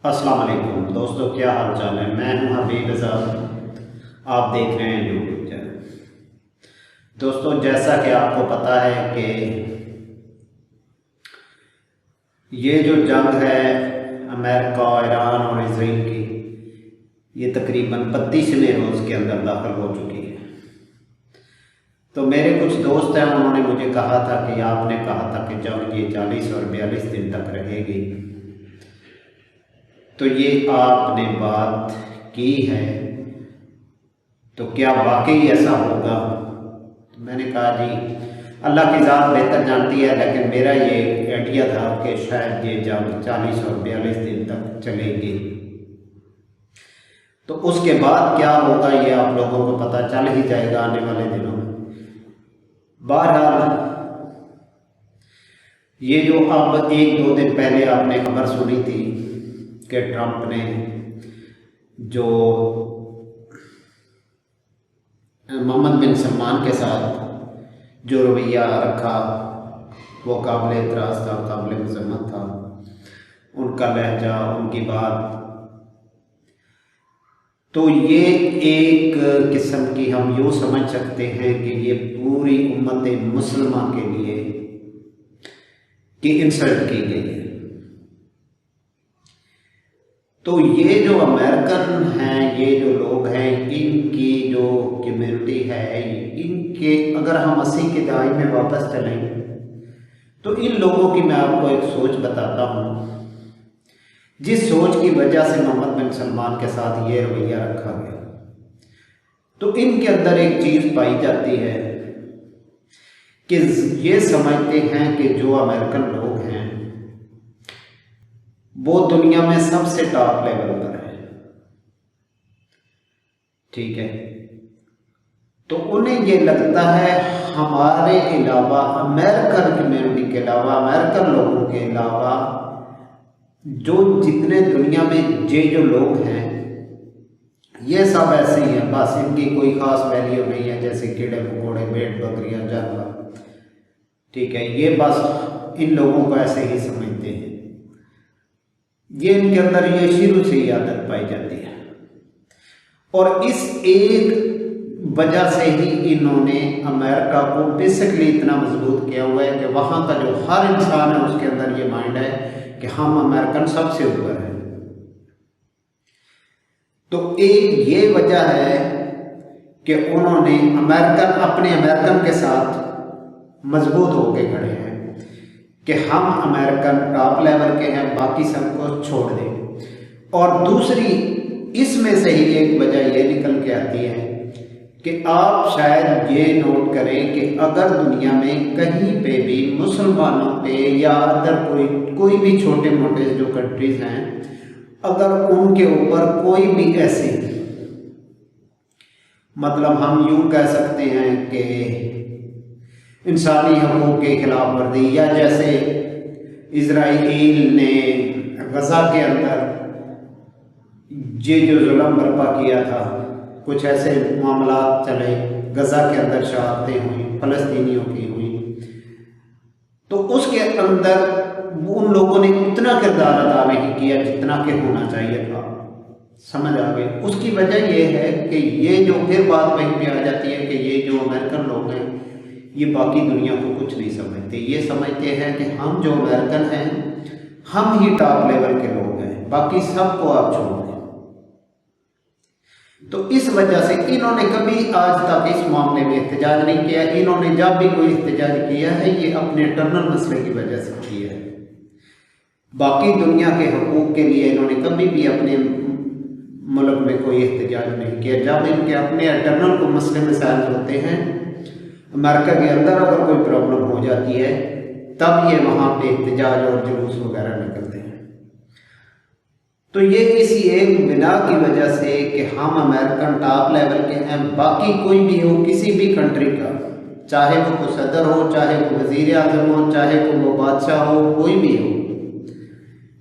अस्सलाम वालेकुम दोस्तों, क्या हाल चाल है। मैं हूं हबीब रज़ा। आप देख रहे हैं यूट्यूब चैनल। दोस्तों, जैसा कि आपको पता है कि ये जो जंग है अमेरिका, ईरान और इसराइल की, ये तकरीबन 32वें रोज़ के अंदर दाखिल हो चुकी है। तो मेरे कुछ दोस्त हैं, उन्होंने मुझे कहा था कि आपने कहा था कि जंग ये 40 और 42 दिन तक रहेगी, तो ये आपने बात की है, तो क्या वाकई ऐसा होगा। तो मैंने कहा जी, अल्लाह की ज़ात बेहतर जानती है, लेकिन मेरा ये आइडिया था कि शायद ये जंग 40 और 42 दिन तक चलेगी। तो उसके बाद क्या होगा ये आप लोगों को पता चल ही जाएगा आने वाले दिनों में। बहरहाल, ये जो अब 1-2 दिन पहले आपने खबर सुनी थी कि ट्रंप ने जो मोहम्मद बिन सलमान के साथ जो रवैया रखा वो काबिल एतराज़ था, काबिल मज़म्मत था। उनका लहजा, उनकी बात, तो ये एक किस्म की हम यूँ समझ सकते हैं कि ये पूरी उम्मत मुसलमा के लिए कि इंसल्ट की गई है। तो ये जो अमेरिकन हैं, ये जो लोग हैं, इनकी जो कम्युनिटी है, इनके अगर हम 80 के दहाई में वापस चलें तो इन लोगों की मैं आपको एक सोच बताता हूँ, जिस सोच की वजह से मोहम्मद बिन सलमान के साथ ये रवैया रखा गया। तो इनके अंदर एक चीज़ पाई जाती है कि ये समझते हैं कि जो अमेरिकन लोग हैं वो दुनिया में सबसे टॉप लेवल पर है, ठीक है। तो उन्हें ये लगता है हमारे अलावा, अमेरिकन कम्युनिटी के अलावा, अमेरिकन लोगों के अलावा जो जितने दुनिया में जो लोग हैं ये सब ऐसे ही हैं, बस इनकी कोई ख़ास वैल्यू नहीं है, जैसे कीड़े मकोड़े, भेड़ बकरियां, जानवर, ठीक है। ये बस इन लोगों को ऐसे ही समझते हैं। ये इनके अंदर ये शुरू से ही आदत पाई जाती है, और इस एक वजह से ही इन्होंने अमेरिका को बेसिकली इतना मजबूत किया हुआ है कि वहाँ का जो हर इंसान है उसके अंदर ये माइंड है कि हम अमेरिकन सबसे ऊपर हैं। तो एक ये वजह है कि उन्होंने अपने अमेरिकन के साथ मजबूत होके खड़े हैं कि हम अमेरिकन टॉप लेवल के हैं, बाकी सबको छोड़ दें। और दूसरी इसमें से ही एक वजह ये निकल के आती है कि आप शायद ये नोट करें कि अगर दुनिया में कहीं पे भी मुसलमानों पे या अदर कोई भी छोटे मोटे जो कंट्रीज हैं, अगर उनके ऊपर कोई भी ऐसी, मतलब हम यूं कह सकते हैं कि इंसानी हकूक़ के खिलाफ वर्दी, या जैसे इजराइल ने गज़ा के अंदर ये जो जुल्म बर्पा किया था, कुछ ऐसे मामला चले, गज़ा के अंदर शहादतें हुई, फ़लस्तीनियों की हुई, तो उसके अंदर उन लोगों ने उतना किरदार अदा नहीं किया जितना कि होना चाहिए था। समझ आ गई। उसकी वजह यह है कि ये जो फिर बात वहीं पे आ जाती है कि ये जो अमेरिकन लोग हैं ये बाकी दुनिया को कुछ नहीं समझते। ये समझते हैं कि हम जो अमेरिकन हैं हम ही टॉप लेवल के लोग हैं, बाकी सबको आप छोड़ दें। तो इस वजह से इन्होंने कभी आज तक इस मामले में एहतजाज नहीं किया। इन्होंने जब भी कोई एहतजाज किया है ये अपने इंटरनल मसले की वजह से किया है। बाकी दुनिया के हकूक़ के लिए इन्होंने कभी भी अपने मुल्क में कोई एहतजाज नहीं किया। जब इनके अपने इंटरनल को मसले मसाइल होते हैं, अमेरिका के अंदर अगर कोई प्रॉब्लम हो जाती है, तब ये वहाँ पे एहतजाज और जुलूस वगैरह निकलते हैं। तो ये इसी एक बिना की वजह से कि हम अमेरिकन टॉप लेवल के हैं, बाकी कोई भी हो, किसी भी कंट्री का, चाहे वो कोई सदर हो, चाहे वो वज़ीर आज़म हो, चाहे वो बादशाह हो, कोई भी हो,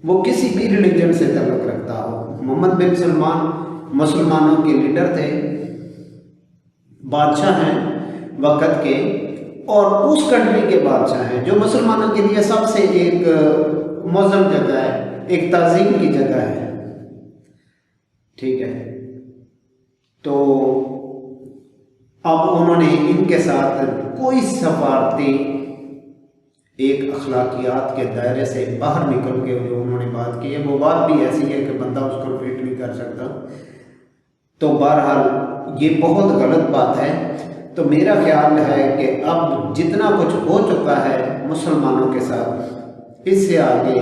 वो किसी भी रिलीजन से तल्लुक़ रखता हो। मोहम्मद बिन सलमान मुसलमानों के लीडर थे, बादशाह हैं वक़्त के, और उस कंट्री के बादशाह हैं जो मुसलमानों के लिए सबसे एक मौजम जगह है, एक ताज़ीम की जगह है, ठीक है। तो अब उन्होंने इनके साथ कोई सफारती एक अखलाकियात के दायरे से बाहर निकल के जो उन्होंने बात की है वो बात भी ऐसी है कि बंदा उसको रिपीट नहीं कर सकता। तो बहरहाल ये बहुत गलत बात है। तो मेरा ख्याल है कि अब जितना कुछ हो चुका है मुसलमानों के साथ, इससे आगे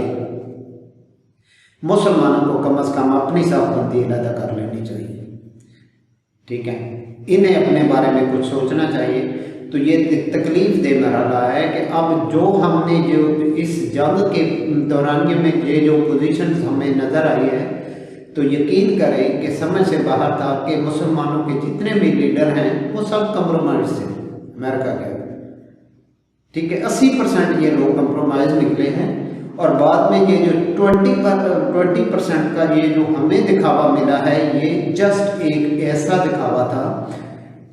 मुसलमानों को कम से कम अपनी साफबंदी अदा कर लेनी चाहिए, ठीक है। इन्हें अपने बारे में कुछ सोचना चाहिए। तो ये तकलीफ दे मरहला है कि अब जो हमने जो इस जंग के दौरान में ये जो पोजीशन हमें नज़र आई है, तो यकीन करें कि समझ से बाहर था कि मुसलमानों के जितने भी लीडर हैं वो सब कंप्रोमाइज थे अमेरिका के, ठीक है। 80% ये लोग कंप्रोमाइज निकले हैं। और बाद में ये जो 20% का ये जो हमें दिखावा मिला है, ये जस्ट एक ऐसा दिखावा था,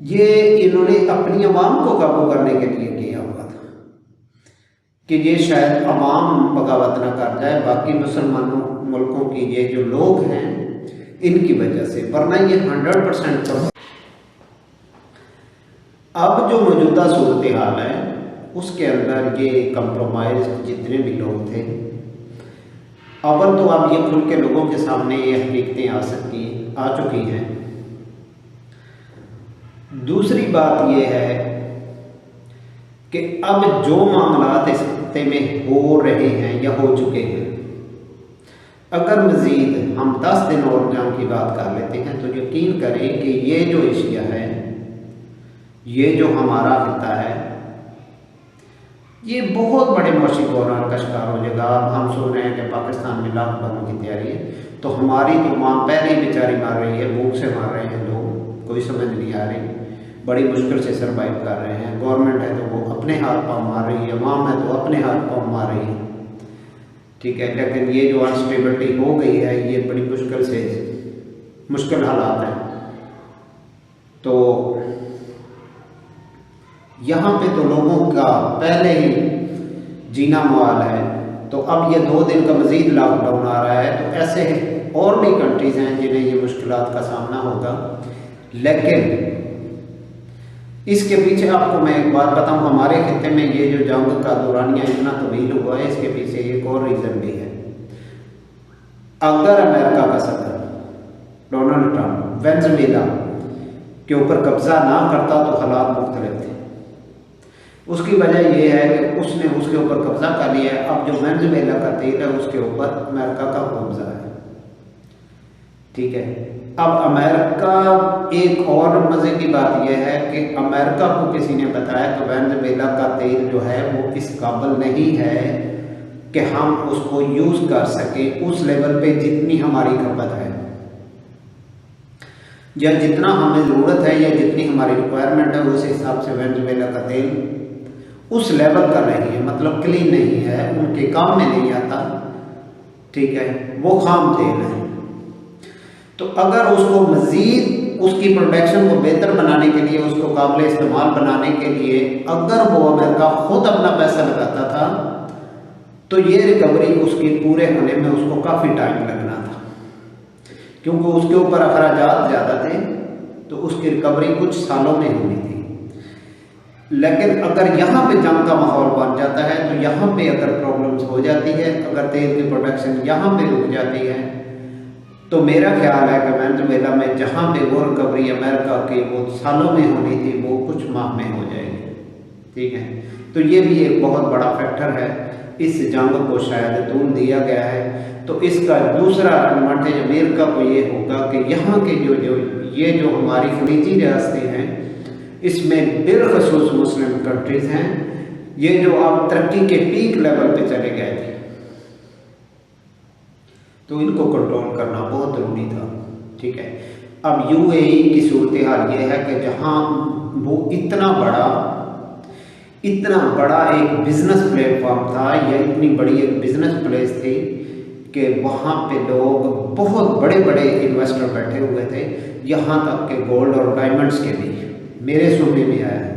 ये इन्होंने अपनी आवाम को काबू करने के लिए किया हुआ था कि ये शायद आवाम बगावत ना कर जाए बाकी मुसलमानों मुल्कों की ये जो लोग हैं इनकी वजह से, वरना ये 100% अब जो मौजूदा सूरत हाल है उसके अंदर ये कंप्रोमाइज जितने भी लोग थे, अव्वल तो अब ये खुल के लोगों के सामने ये हकीकतें आ चुकी हैं। दूसरी बात ये है कि अब जो मामलात इस खत्ते में हो रहे हैं या हो चुके हैं, अगर मज़ीद हम 10 दिन और जंग की बात कर लेते हैं तो यकीन करें कि ये जो एशिया है, ये जो हमारा खिता है, ये बहुत बड़े मौशी बहरान का शिकार हो जाएगा। अब हम सुन रहे हैं कि पाकिस्तान में लाख बनने की तैयारी है, तो हमारी तो माँ पहले ही बेचारी मार रही है, भूख से मार रहे हैं लोग, कोई समझ नहीं आ रही, बड़ी मुश्किल से सरवाइव कर रहे हैं। गवर्नमेंट है तो वो अपने हाथ पाँव मार रही है, अवाम है तो अपने हाथ पाँव मार रही है, ठीक है। लेकिन ये जो अनस्टेबिलिटी हो गई है, ये बड़ी मुश्किल हालात हैं। तो यहाँ पे तो लोगों का पहले ही जीना मुहाल है, तो अब ये 2 दिन का मज़ीद लॉकडाउन आ रहा है, तो ऐसे और भी कंट्रीज़ हैं जिन्हें ये मुश्किलात का सामना होगा। लेकिन इसके पीछे आपको मैं एक बात बताऊं, हमारे खित्ते में ये जो जंग का दौरानिया इतना तवील हुआ है, इसके पीछे एक और रीज़न भी है। अगर अमेरिका का सदर डोनाल्ड ट्रंप वेनेजुएला के ऊपर कब्जा ना करता तो हालात मुख्तलिफ थे। उसकी वजह यह है कि उसने उसके ऊपर कब्जा कर लिया है। अब जो वेनेजुएला का तेल है उसके ऊपर अमेरिका का कब्जा है, ठीक है। अब अमेरिका, एक और मज़े की बात यह है कि अमेरिका को किसी ने बताया कि वेनेजुएला का तेल जो है वो इस काबिल नहीं है कि हम उसको यूज़ कर सकें उस लेवल पे जितनी हमारी खपत है, या जितना हमें ज़रूरत है या जितनी हमारी रिक्वायरमेंट है, उस हिसाब से वेनेजुएला का तेल उस लेवल का नहीं है, मतलब क्लीन नहीं है, उनके काम में नहीं आता, ठीक है, वो खाम तेल है। तो अगर उसको मज़ीद उसकी प्रोडक्शन को बेहतर बनाने के लिए, उसको काबिल इस्तेमाल बनाने के लिए अगर वो अमेरिका खुद अपना पैसा लगाता था तो ये रिकवरी उसकी पूरे होने में उसको काफ़ी टाइम लगना था, क्योंकि उसके ऊपर अखराजात ज़्यादा थे, तो उसकी रिकवरी कुछ सालों में होनी थी। लेकिन अगर यहाँ पे जंग का माहौल बन जाता है तो यहाँ पे अगर प्रॉब्लम्स हो जाती है, अगर तेल की प्रोडक्शन यहाँ पे रुक जाती है, तो मेरा ख्याल है कि वेनेजुएला में जहाँ पे वो रिकवरी अमेरिका की वो सालों में होनी थी वो कुछ माह में हो जाएगी, ठीक है। तो ये भी एक बहुत बड़ा फैक्टर है, इस जंग को शायद तूल दिया गया है। तो इसका दूसरा एडवांटेज अमेरिका को ये होगा कि यहाँ के जो हमारी खलीजी रियासतें हैं, इसमें बिलखसूस मुस्लिम कंट्रीज़ हैं, ये जो अब तरक्की के पीक लेवल पे चले गए थे, तो इनको कंट्रोल करना बहुत ज़रूरी था, ठीक है। अब यूएई की सूरत हाल ये है कि जहाँ वो इतना बड़ा एक बिज़नेस प्लेटफॉर्म था या इतनी बड़ी एक बिज़नेस प्लेस थी कि वहाँ पे लोग बहुत बड़े बड़े इन्वेस्टर बैठे हुए थे, यहाँ तक के गोल्ड और डायमंड्स के भी मेरे सुनने में आया है,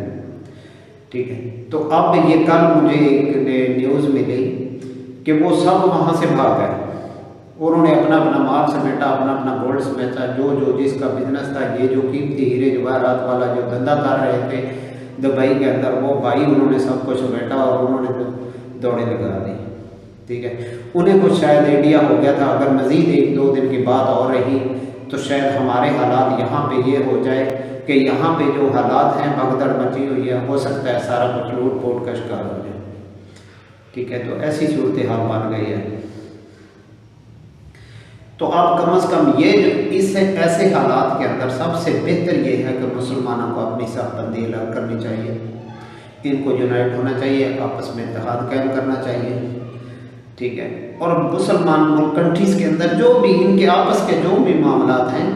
ठीक है। तो अब ये कल मुझे एक न्यूज़ मिली कि वो सब वहाँ से भाग गए। उन्होंने अपना अपना माल समेटा, अपना अपना गोल्ड समेटा, जो जिसका बिजनेस था, ये जो कीमती हीरे जवाहरात वाला जो धंधा कर रहे थे दुबई के अंदर, वो भाई उन्होंने सब कुछ समेटा और उन्होंने दौड़े लगा दी। ठीक है, उन्हें कुछ शायद आइडिया हो गया था अगर मज़ीद 1-2 दिन की बात और रही तो शायद हमारे हालात यहाँ पे ये हो जाए कि यहाँ पे जो हालात हैं भगदड़ मची हुई है, हो सकता है सारा कुछ लूट पोट का शिकार हो जाए। ठीक है, तो ऐसी सूरत हाल बन गई है। तो आप कम से कम ये इससे ऐसे हालात के अंदर सबसे बेहतर ये है कि मुसलमानों को अपनी साफबंदी अलग करनी चाहिए, इनको यूनाइट होना चाहिए, आपस में इत्तेहाद कायम करना चाहिए। ठीक है, और मुसलमान कंट्रीज़ के अंदर जो भी इनके आपस के जो भी मामलात हैं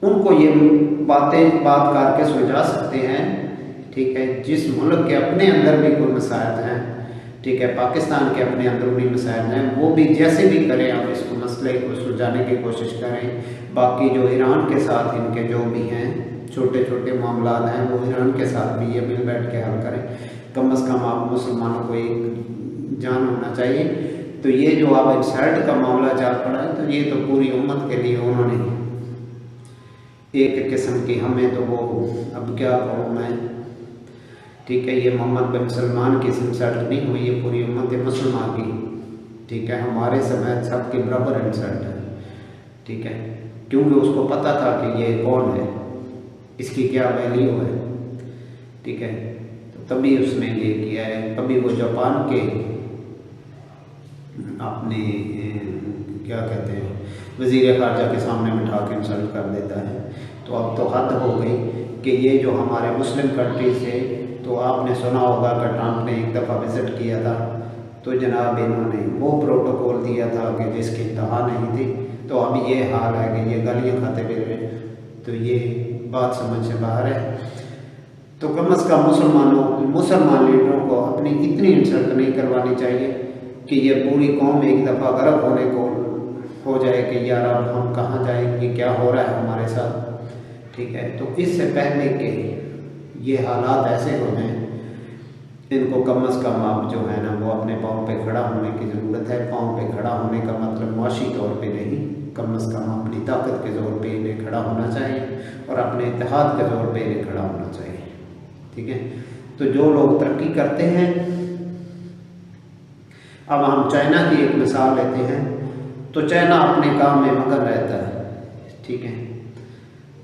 उनको ये बात करके सुलझा सकते हैं। ठीक है, जिस मुल्क के अपने अंदर भी कोई मसाइल हैं, ठीक है, पाकिस्तान के अपने अंदरूनी मसाइल हैं, वो भी जैसे भी करें आप इसको मसले को सुलझाने की कोशिश करें। बाकी जो ईरान के साथ इनके जो भी हैं छोटे छोटे मामला हैं वो ईरान के साथ भी ये मिल बैठ के हल करें। कम से कम आप मुसलमानों को एक जान होना चाहिए। तो ये जो अब इंसल्ट का मामला चल पड़ा है, तो ये तो पूरी उम्मत के लिए उन्होंने एक किस्म की, हमें तो वो अब क्या कहूँ मैं, ठीक है, ये मोहम्मद बिन सलमान की इंसल्ट नहीं हुई, ये पूरी उम्मत मुसलमान की, ठीक है, हमारे समय सबके बराबर इंसल्ट है। ठीक है, क्योंकि उसको पता था कि ये कौन है, इसकी क्या वैल्यू है। ठीक है, तो तभी उसने ये किया है। कभी वो जापान के अपने क्या कहते हैं वज़ीर ख़ारजा के सामने बिठा के इंसल्ट कर देता है। तो अब तो हद हो गई कि ये जो हमारे मुस्लिम कंट्रीज है, तो आपने सुना होगा कि ट्रंप ने एक दफ़ा विज़िट किया था, तो जनाब इन्होंने वो प्रोटोकॉल दिया था कि जिसकी इंतहा नहीं थी। तो अब ये हाल है कि ये गालियाँ खाते फिर, तो ये बात समझ से बाहर है। तो कम से कम मुसलमान लीडरों को अपनी इतनी इंसल्ट नहीं करवानी चाहिए कि ये पूरी कौम एक दफ़ा गर्क होने को हो जाए कि यार अब हम कहाँ जाएंगे, क्या हो रहा है हमारे साथ। ठीक है, तो इससे पहले कि ये हालात ऐसे हो जाएं, इनको कम से कम आप जो है ना वो अपने पाँव पे खड़ा होने की ज़रूरत है। पाँव पे खड़ा होने का मतलब मुआशी तौर पे नहीं, कम से कम अपनी ताकत के ज़ोर पे इन्हें खड़ा होना चाहिए और अपने इत्तेहाद के ज़ोर पे इन्हें खड़ा होना चाहिए। ठीक है, तो जो लोग तरक्की करते हैं, अब हम चाइना की एक मिसाल लेते हैं, तो चाइना अपने काम में मगन रहता है। ठीक है,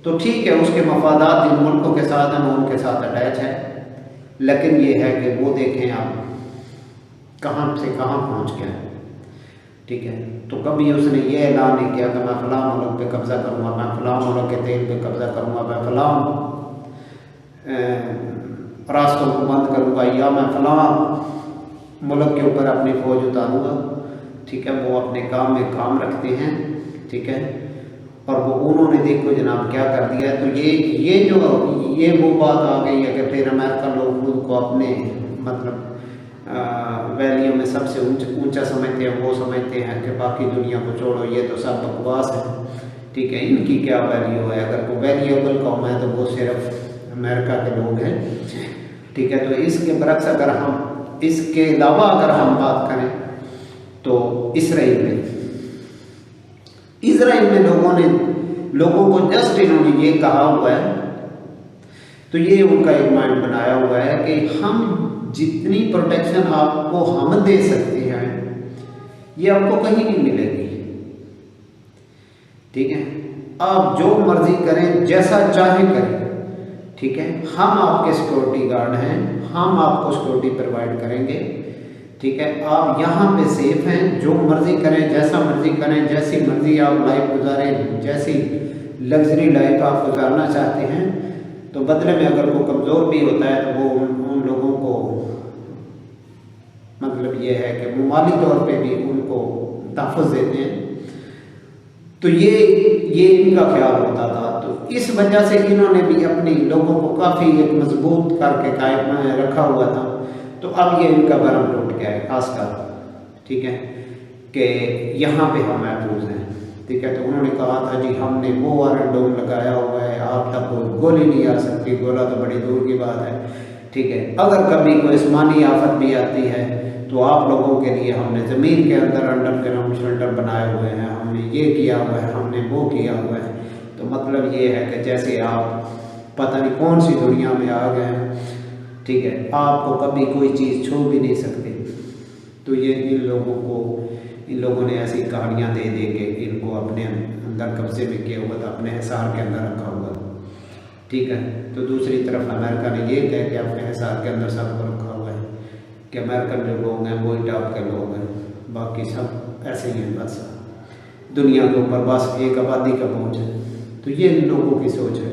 तो ठीक है, उसके मफादात जिन मुल्कों के साथ हैं वो उनके साथ अटैच है, लेकिन ये है कि वो देखें आप कहाँ से कहाँ पहुँच गए। ठीक है, तो कभी उसने ये ऐलान नहीं किया कि मैं फ़लाँ मुल्क पे कब्ज़ा करूँगा, मैं फ़लाँ मुल्क के तेल पे कब्ज़ा करूँगा, मैं फ़लाँ रास्तों को बंद करूँगा, या मैं फ़लाँ मुल्क के ऊपर अपनी फ़ौज उतारूँगा। ठीक है, वो अपने काम में काम रखते हैं। ठीक है, और वो उन्होंने देखो जनाब क्या कर दिया है। तो ये वो बात आ गई है कि फिर अमेरिका लोग खुद को अपने मतलब वैल्यू में सबसे ऊंचा समझते हैं। वो समझते हैं कि बाकी दुनिया को छोड़ो, ये तो सब बकवास है। ठीक है, इनकी क्या वैल्यू है, अगर कोई वैल्यूएबल कौम है तो वो सिर्फ अमेरिका के लोग हैं। ठीक है, तो इसके बरक्स अगर हम इसके अलावा अगर हम बात करें तो इसराइल में लोगों को जस्ट इन्होंने ये कहा हुआ है, तो ये उनका एक माइंड बनाया हुआ है कि हम जितनी प्रोटेक्शन आपको हम दे सकते हैं ये आपको कहीं नहीं मिलेगी। ठीक है, आप जो मर्जी करें, जैसा चाहे करें। ठीक है, हम आपके सिक्योरिटी गार्ड हैं, हम आपको सिक्योरिटी प्रोवाइड करेंगे। ठीक है, आप यहाँ पे सेफ हैं, जो मर्जी करें, जैसा मर्जी करें, जैसी मर्जी आप लाइफ गुजारें, जैसी लग्जरी लाइफ आप गुजारना चाहते हैं। तो बदले में अगर वो कमज़ोर भी होता है तो वो उन लोगों को मतलब ये है कि माली तौर पे भी उनको तहफ़्फ़ुज़ देते हैं। तो ये इनका ख्याल होता था। तो इस वजह से इन्होंने भी अपनी लोगों को काफ़ी एक मजबूत करके कायम रखा हुआ था। तो अब ये इनका भरम टूट गया है खासकर। ठीक है, कि यहाँ पे हम महफूज हैं। ठीक है, तो उन्होंने कहा था जी हमने वो आयरन डोम लगाया हुआ है, आप तक कोई गोली नहीं आ सकती। गोला तो बड़ी दूर की बात है। ठीक है, अगर कभी कोई आसमानी आफत भी आती है तो आप लोगों के लिए हमने ज़मीन के अंदर अंडरग्राउंड शेल्टर बनाए हुए हैं, हमने ये किया हुआ है, हमने वो किया हुआ है। तो मतलब ये है कि जैसे आप पता नहीं कौन सी दुनिया में आ गए हैं, ठीक है, आपको कभी कोई चीज़ छू भी नहीं सकती। तो ये इन लोगों ने ऐसी कहानियाँ दे दे के इनको अपने अंदर कब्जे में किया हुआ था, अपने हिसार के अंदर रखा हुआ था, ठीक है। तो दूसरी तरफ अमेरिका ने ये कह के अपने हिसार के अंदर सबको रखा हुआ है कि अमेरिकन जो लोग हैं वो ही टॉप के लोग हैं, बाकी सब ऐसे ही हैं, बस दुनिया के ऊपर बस एक आबादी का बोझ है। तो ये इन लोगों की सोच है।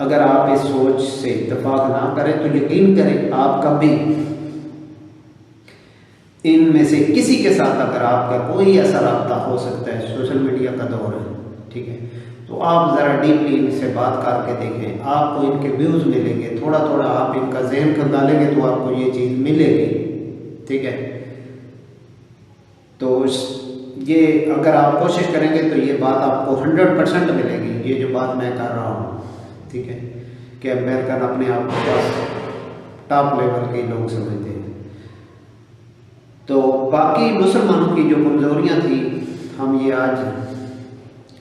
अगर आप इस सोच से इत्तेफाक ना करें तो यकीन करें आप कभी इनमें से किसी के साथ अगर आपका कोई ऐसा रब्ता हो सकता है, सोशल मीडिया का दौर है, ठीक है, तो आप ज़रा डीपली इनसे बात करके देखें, आपको इनके व्यूज़ मिलेंगे, थोड़ा थोड़ा आप इनका जहन खंगालेंगे तो आपको ये चीज़ मिलेगी, ठीक है। तो ये अगर आप कोशिश करेंगे तो ये बात आपको 100% मिलेगी, ये जो बात मैं कर रहा हूँ, ठीक है, कि अमेरिकन अपने आप को टॉप लेवल के लोग समझते हैं। तो बाकी मुसलमानों की जो कमज़ोरियाँ थी, हम ये आज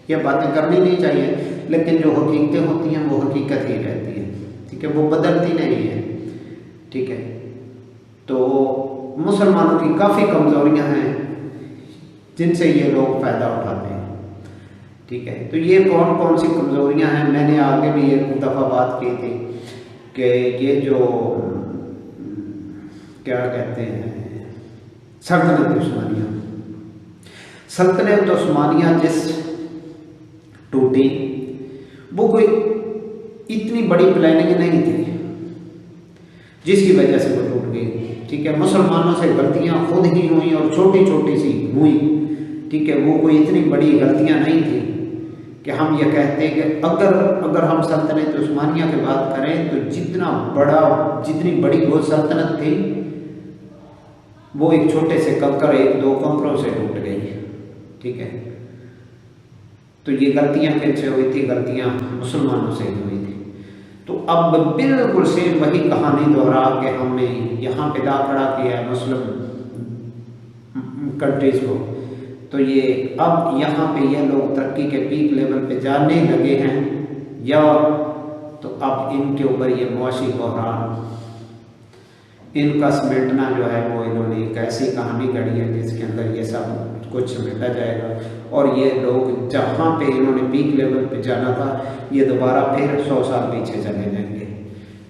ये बातें करनी नहीं चाहिए, लेकिन जो हकीकतें होती हैं वो हकीकत ही रहती है, ठीक है, वो बदलती नहीं है, ठीक है। तो मुसलमानों की काफ़ी कमज़ोरियाँ हैं जिनसे ये लोग फ़ायदा उठाते हैं, ठीक है। तो ये कौन कौन सी कमज़ोरियाँ हैं, मैंने आगे भी एक दफ़ा बात की थी कि ये जो क्या कहते हैं सल्तनत उस्मानिया जिस टूटी, वो कोई इतनी बड़ी प्लानिंग नहीं थी जिसकी वजह से वो टूट गई, ठीक है। मुसलमानों से गलतियां खुद ही हुई और छोटी छोटी सी हुई, ठीक है, वो कोई इतनी बड़ी गलतियां नहीं थी कि हम ये कहते हैं कि अगर हम सल्तनत उस्मानिया की बात करें तो जितनी बड़ी वो सल्तनत थी वो एक छोटे से कंकर, एक दो कंकरों से टूट गई, ठीक है। तो ये गलतियां किनसे हुई थी? गलतियां मुसलमानों से हुई थी। तो अब बिल्कुल सेम वही कहानी दोहरा के हमने यहाँ पे ला खड़ा किया है मुस्लिम कंट्रीज को। तो ये अब यहाँ पे ये लोग तरक्की के पीक लेवल पे जाने लगे हैं, या तो अब इनके ऊपर ये मुआशी बहरान, इनका समेटना जो है वो इन्होंने एक ऐसी कहानी गढ़ी है जिसके अंदर ये सब कुछ समेटा जाएगा, और ये लोग जहाँ पे इन्होंने पीक लेवल पे जाना था ये दोबारा फिर 100 साल पीछे चले जाएंगे,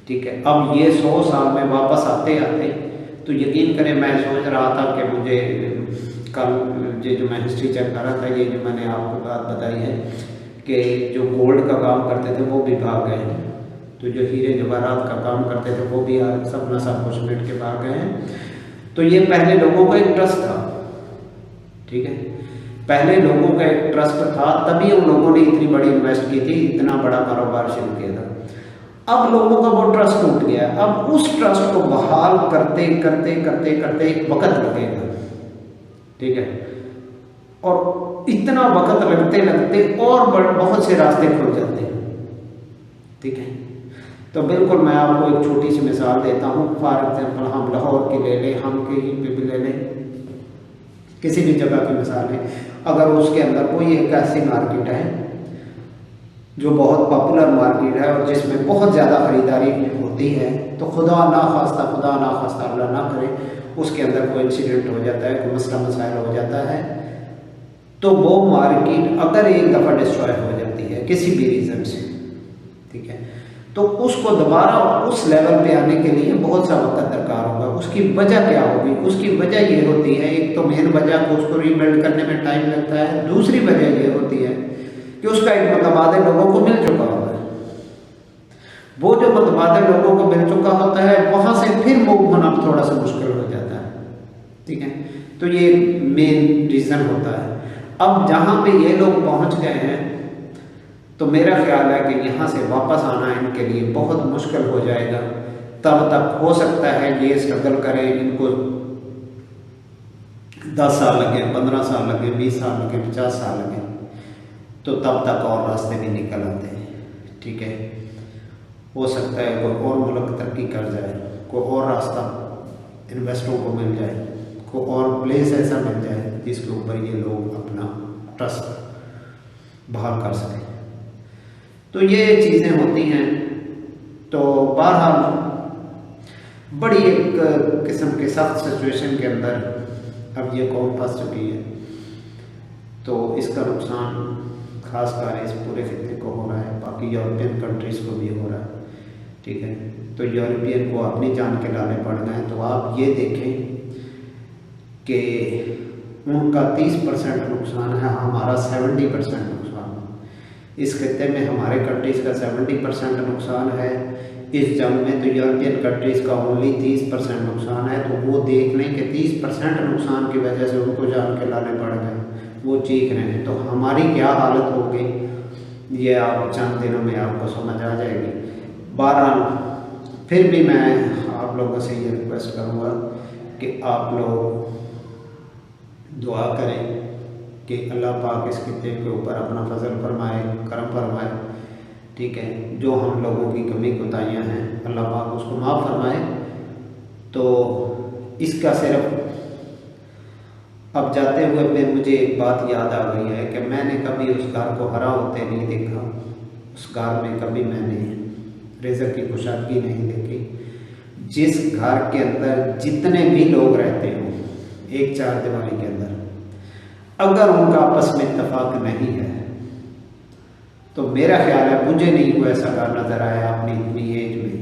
ठीक है। अब ये 100 साल में वापस आते आते तो यकीन करें मैं सोच रहा था कि मुझे कल ये जो मैं हिस्ट्री चेक कर रहा था, ये जो मैंने आपको बात बताई है कि जो गोल्ड का काम करते थे वो भी भाग गए हैं, तो जो हीरे जवाहरात का काम करते थे वो भी सब कुछ समेट के भाग गए हैं। तो ये पहले लोगों का एक ट्रस्ट था, ठीक है, पहले लोगों का एक ट्रस्ट था, तभी उन लोगों ने इतनी बड़ी इन्वेस्ट की थी, इतना बड़ा कारोबार शुरू किया था। अब लोगों का वो ट्रस्ट टूट गया, अब उस ट्रस्ट को बहाल करते करते करते करते एक वक्त लगेगा, ठीक है, और इतना वक्त लगते लगते और बहुत से रास्ते खुल जाते हैं, ठीक है। तो बिल्कुल मैं आपको एक छोटी सी मिसाल देता हूँ। फॉर एग्जाम्पल हम लाहौर की ले लें, हम कहीं पे भी ले लें, किसी भी जगह की मिसाल है, अगर उसके अंदर कोई एक ऐसी मार्केट है जो बहुत पॉपुलर मार्केट है और जिसमें बहुत ज़्यादा ख़रीदारी होती है, तो खुदा ना खास्ता अल्लाह ना करे उसके अंदर कोई इंसिडेंट हो जाता है, कोई मसला मसाइल हो जाता है, तो वो मार्केट अगर एक दफ़ा डिस्ट्रॉय हो जाती है किसी भी रीज़न से, ठीक है, तो उसको दोबारा उस लेवल पे आने के लिए बहुत सा वक्त दरकार होगा। उसकी वजह क्या होगी? उसकी वजह ये होती है, एक तो मेन वजह को उसको रीबिल्ड करने में टाइम लगता है, दूसरी वजह ये होती है कि उसका एक मुतबादिल लोगों को मिल चुका होता है। वो जो मुतबादिल लोगों को मिल चुका होता है वहाँ से फिर मूव होना थोड़ा सा मुश्किल हो जाता है, ठीक है। तो ये मेन रीज़न होता है। अब जहाँ पे ये लोग पहुँच गए हैं तो मेरा ख्याल है कि यहाँ से वापस आना इनके लिए बहुत मुश्किल हो जाएगा। तब तक हो सकता है ये स्ट्रगल करें, इनको 10 साल लगे, 15 साल लगे, 20 साल लगे, 50 साल लगे, तो तब तक और रास्ते भी निकल आते हैं, ठीक है। हो सकता है कोई और मुल्क तरक्की कर जाए, कोई और रास्ता इन्वेस्टरों को मिल जाए, को और प्लेस ऐसा मिल जाए जिसके ऊपर ये लोग अपना ट्रस्ट बहाल कर सकें। तो ये चीज़ें होती हैं। तो बहरहाल बड़ी एक किस्म के सख्त सिचुएशन के अंदर अब ये कौम फंस चुकी है। तो इसका नुकसान खासकर इस पूरे खित्ते को हो रहा है, बाकी यूरोपियन कंट्रीज़ को भी हो रहा है, ठीक है। तो यूरोपियन को अपनी जान के लाने पड़ गए। तो आप ये देखें कि उनका 30% नुकसान है, हमारा 70% नुकसान। इस खित्ते में हमारे कंट्रीज़ का 70% नुकसान है। इस जंग में तो यूरोपियन कंट्रीज़ का ओनली 30% नुकसान है। तो वो देख लें कि 30% नुकसान की वजह से उनको जान के लाने पड़ गए, वो चीख रहे हैं। तो हमारी क्या हालत होगी ये आप चंद दिनों में आपको समझ आ जाएगी। बहरहाल फिर भी मैं आप लोगों से ये रिक्वेस्ट करूँगा कि आप लोग दुआ करें कि अल्लाह पाक इस खित्ते के ऊपर अपना फजल फरमाए, करम फरमाए, ठीक है। जो हम लोगों की कमी कोताहियाँ हैं अल्लाह पाक उसको माफ़ फरमाए। तो इसका सिर्फ अब जाते हुए में मुझे एक बात याद आ गई है कि मैंने कभी उस घर को हरा होते नहीं देखा, उस घर में कभी मैंने रिज़्क़ की कुशादगी नहीं देखी। जिस घर के अंदर जितने भी लोग रहते हों एक चार दीवारी के अंदर, अगर उनका आपस में इत्तेफाक नहीं है तो मेरा ख्याल है, मुझे नहीं कोई ऐसा घर नज़र आया अपनी इतनी एज में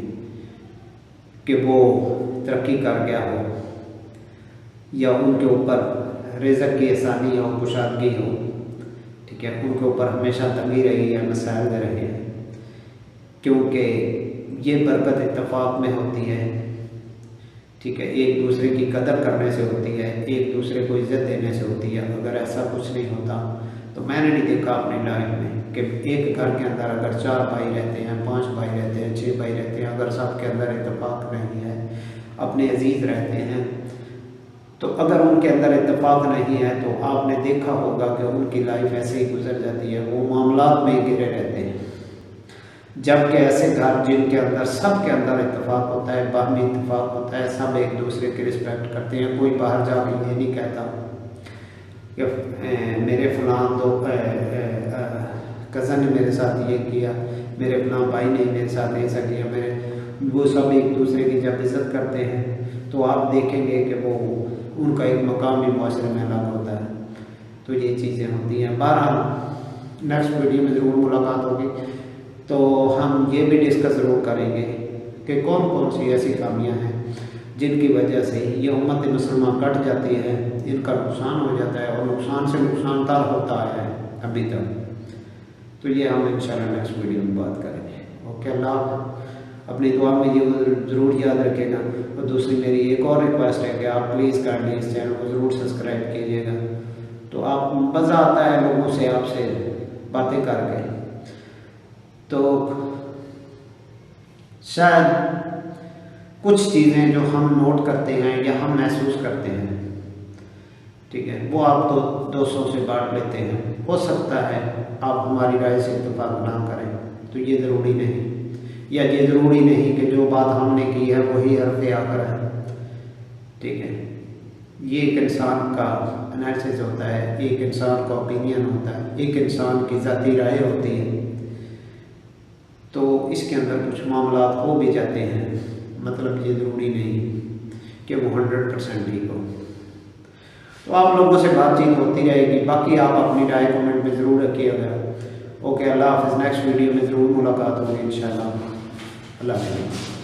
कि वो तरक्की कर गया हो या उनके ऊपर रिज़्क़ की आसानी हो, कुशादगी हो, ठीक है। उनके ऊपर हमेशा तंगी रही है, मसाइल रहे हैं, क्योंकि ये बरकत इत्तेफाक में होती है, ठीक है। एक दूसरे की कदर करने से होती है, एक दूसरे को इज़्ज़त देने से होती है। अगर ऐसा कुछ नहीं होता तो मैंने नहीं देखा अपनी लाइफ में कि एक घर के अंदर अगर 4 भाई रहते हैं, 5 भाई रहते हैं, 6 भाई रहते हैं, अगर सब के अंदर इत्तेफाक नहीं है, अपने अजीज़ रहते हैं, तो अगर उनके अंदर इत्तेफाक नहीं है तो आपने देखा होगा कि उनकी लाइफ ऐसे ही गुजर जाती है, वो मामलात में गिरे रहते हैं। जबकि ऐसे घर जिनके अंदर सब के अंदर इत्तेफाक होता है, बाहमी इत्तेफाक होता है, सब एक दूसरे की रिस्पेक्ट करते हैं। कोई बाहर जाके ये नहीं कहता कि मेरे फलां दो कज़न ने मेरे साथ ये किया, मेरे फलां भाई ने मेरे साथ ऐसा किया, वो सब एक दूसरे की जब इज़्ज़त करते हैं तो आप देखेंगे कि वो उनका एक मकाम भी मुआशरे में अलग होता है। तो ये चीज़ें होती हैं। बहरहाल नेक्स्ट वीडियो में ज़रूर मुलाकात होगी, तो हम ये भी डिस्कस ज़रूर करेंगे कि कौन कौन सी ऐसी खामियां हैं जिनकी वजह से ये उम्मत मुसलमान कट जाती है, इनका नुकसान हो जाता है और नुकसान से नुकसान तर होता है अभी तक। तो ये हम इंशाल्लाह नेक्स्ट वीडियो में बात करेंगे। ओके, अल्लाह अपनी दुआ में ये ज़रूर याद रखेगा। और दूसरी मेरी एक और रिक्वेस्ट है कि आप प्लीज़ काइंडली इस चैनल को ज़रूर सब्सक्राइब कीजिएगा। तो आप मज़ा आता है लोगों से आपसे बातें करके। तो शायद कुछ चीज़ें जो हम नोट करते हैं या हम महसूस करते हैं, ठीक है, वो आप तो दोस्तों से बांट लेते हैं। हो सकता है आप हमारी राय से इत्तेफाक ना करें, तो ये ज़रूरी नहीं, या ये ज़रूरी नहीं कि जो बात हमने की है वही हरफ़े आकर है, ठीक है। ये एक इंसान का एनालिसिस होता है, एक इंसान का ओपिनियन होता है, एक इंसान की ज़ाती राय होती है। तो इसके अंदर कुछ मामला हो भी जाते हैं, मतलब ये ज़रूरी नहीं कि वो 100% ठीक हो। तो आप लोगों से बातचीत होती रहेगी। बाकी आप अपनी राय कमेंट में ज़रूर रखिएगा। ओके, अल्लाह हाफ़िज़। नेक्स्ट वीडियो में ज़रूर मुलाकात होगी इंशाल्लाह। अल्लाह हाफ़िज़।